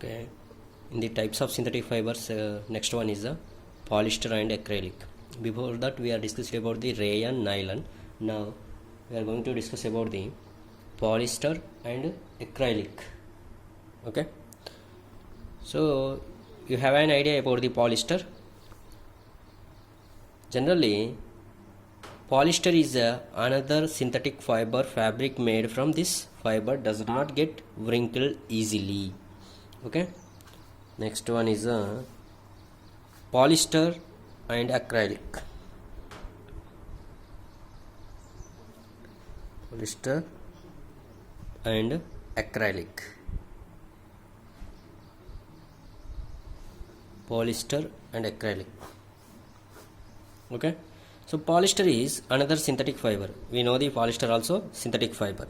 Okay, in the types of synthetic fibers, next one is the polyester and acrylic. Before that, we are discussing about the rayon, nylon. Now we are going to discuss about the polyester and acrylic. Okay, so you have an idea about the polyester. Generally, polyester is another synthetic fiber fabric made from this fiber does not get wrinkled easily. Okay, next one is polyester and acrylic. Polyester and acrylic. Polyester and acrylic. Okay, so polyester is another synthetic fiber. We know the polyester also synthetic fiber.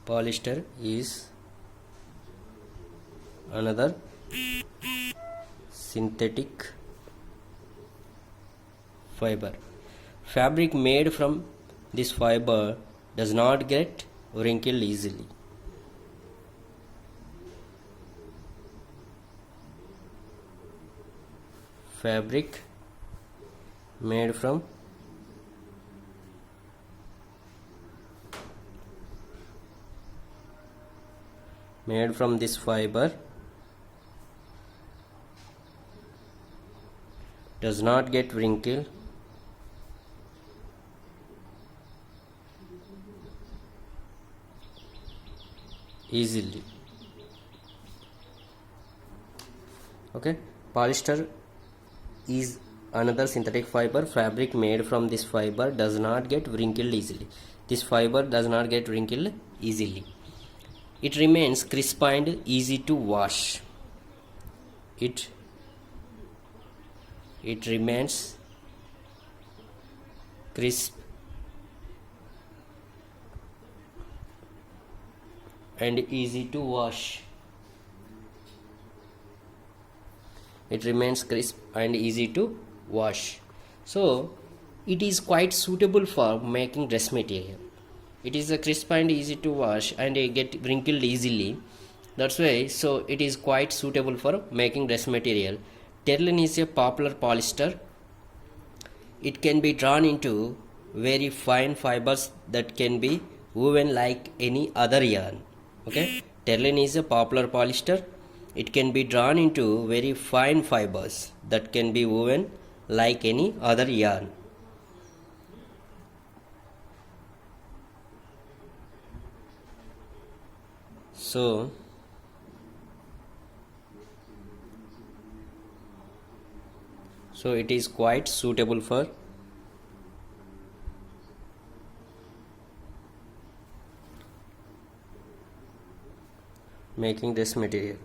Polyester is another synthetic fiber. Fabric made from this fiber does not get wrinkled easily. Fabric made from this fiber does not get wrinkled easily. Okay, polyester is another synthetic fiber. Fabric made from this fiber does not get wrinkled easily. This fiber does not get wrinkled easily. It remains crisp and easy to wash. It remains crisp and easy to wash. It remains crisp and easy to wash. So it is quite suitable for making dress material. It is a crisp and easy to wash and get wrinkled easily. That's why so it is quite suitable for making dress material. Terling is a popular polyester. It can be drawn into very fine fibers that can be woven like any other yarn. Okay, terling is a popular polyester. It can be drawn into very fine fibers that can be woven like any other yarn. So it is quite suitable for making this material.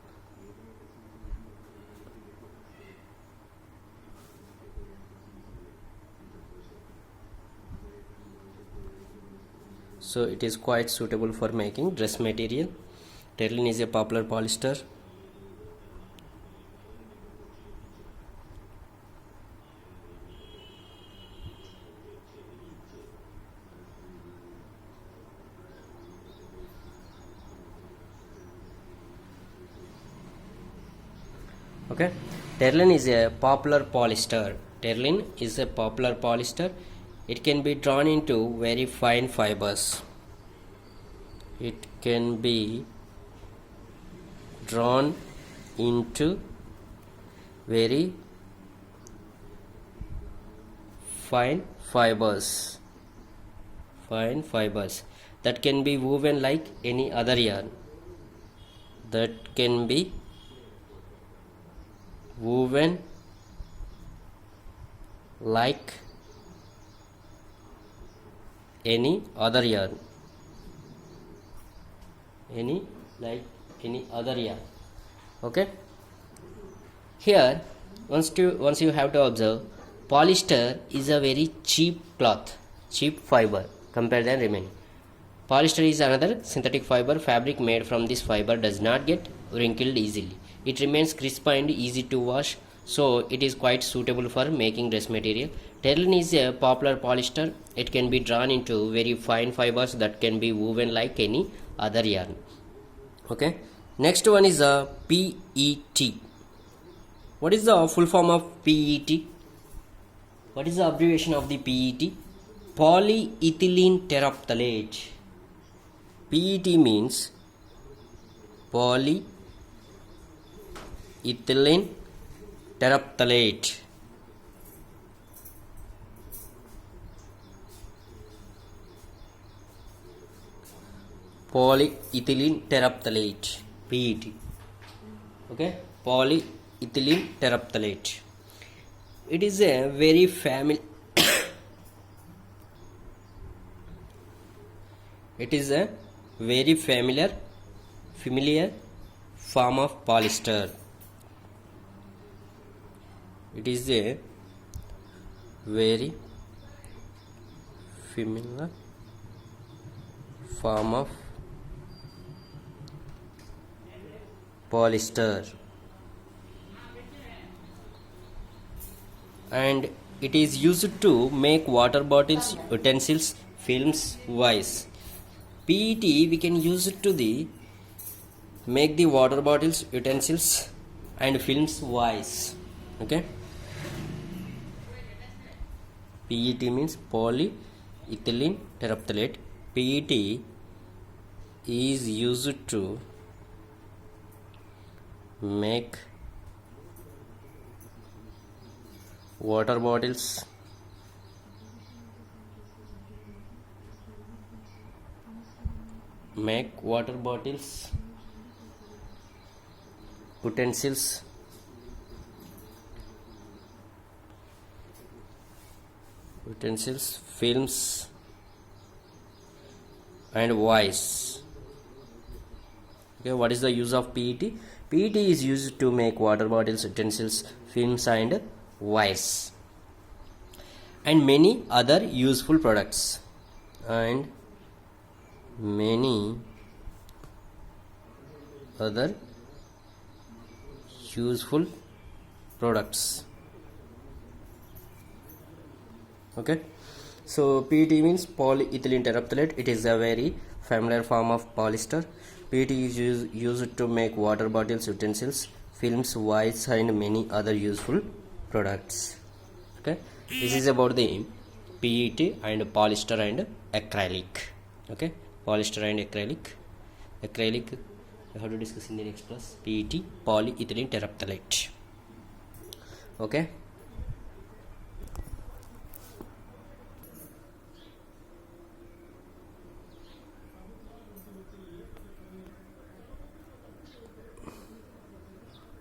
So it is quite suitable for making dress material. Terling is a popular polyester. Okay, terling is a popular polyester. Terling is a popular polyester. It can be drawn into very fine fibers. It can be drawn into very fine fibers that can be woven like any other yarn. That can be woven like any other yarn. Any other yarn. Okay, here once you have to observe, polyester is a very cheap fiber compared than remaining. Polyester is another synthetic fiber. Fabric made from this fiber does not get wrinkled easily. It remains crisp and easy to wash. So it is quite suitable for making dress material. Terylene is a popular polyester. It can be drawn into very fine fibers that can be woven like any other yarn. Okay, next one is a PET. What is the full form of PET? What is the abbreviation of the PET? Polyethylene terephthalate. PET means polyethylene terephthalate. Polyethylene terephthalate, PET. Okay, polyethylene terephthalate. It is a very familiar it is a very familiar form of polyester. It is a very familiar form of polyester, and it is used to make water bottles, utensils, films, wires. PET we can use it to make the water bottles, utensils and films wise. Okay, PET means polyethylene terephthalate. PET is used to make water bottles, utensils, films and wires. Okay, what is the use of PET? PET is used to make water bottles, utensils, films and wires, and many other useful products. Okay, so PET means polyethylene terephthalate. It is a very familiar form of polyester. PET is used to make water bottles, utensils, films, wires and many other useful products. Okay, this is about the PET and polyester and acrylic. Okay, polyester and acrylic we have to discuss in the next class. PET, polyethylene terephthalate. Okay.